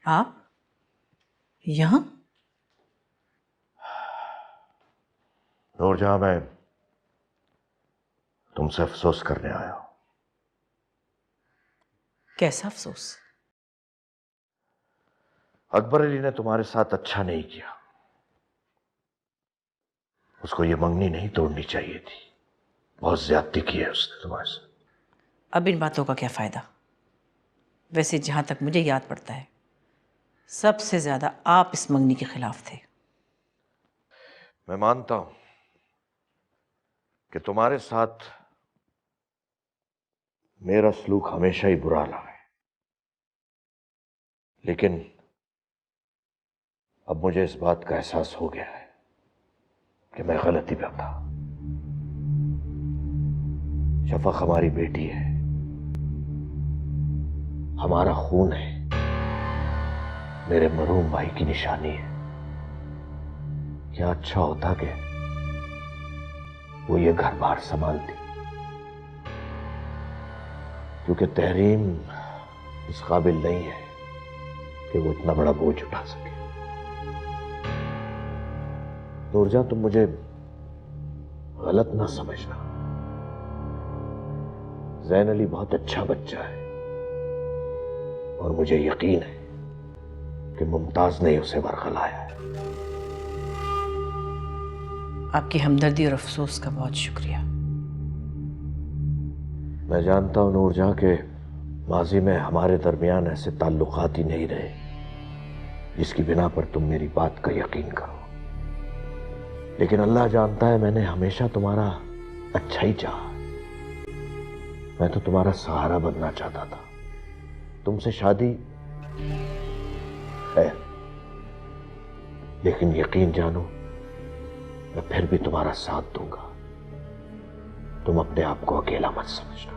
आप यहाँ? नूरजहां, मैं तुमसे अफसोस करने आया हूं। कैसा अफसोस? अकबर अली ने तुम्हारे साथ अच्छा नहीं किया। उसको ये मंगनी नहीं तोड़नी चाहिए थी। बहुत ज्यादती की है उसने तुम्हारे साथ। अब इन बातों का क्या फायदा? वैसे जहां तक मुझे याद पड़ता है, सबसे ज्यादा आप इस मंगनी के खिलाफ थे। मैं मानता हूं कि तुम्हारे साथ मेरा सलूक हमेशा ही बुरा रहा है, लेकिन अब मुझे इस बात का एहसास हो गया है कि मैं गलती पे था। शफक हमारी बेटी है, हमारा खून है, मेरे मरूम भाई की निशानी है। क्या अच्छा होता कि वो ये घर बार संभालती, क्योंकि तहरीम इस काबिल नहीं है कि वो इतना बड़ा बोझ उठा सके। नूरजहां, तुम मुझे गलत ना समझना। ज़ैन अली बहुत अच्छा बच्चा है और मुझे यकीन है कि मुमताज ने उसे बरगलाया है। आपकी हमदर्दी और अफसोस का बहुत शुक्रिया। मैं जानता हूं नूरजहां के माजी में हमारे दरमियान ऐसे ताल्लुकात ही नहीं रहे जिसकी बिना पर तुम मेरी बात का यकीन करो, लेकिन अल्लाह जानता है मैंने हमेशा तुम्हारा अच्छा ही चाहा। मैं तो तुम्हारा सहारा बनना चाहता था। तुमसे शादी है, लेकिन यकीन जानो मैं फिर भी तुम्हारा साथ दूंगा। तुम अपने आप को अकेला मत समझना।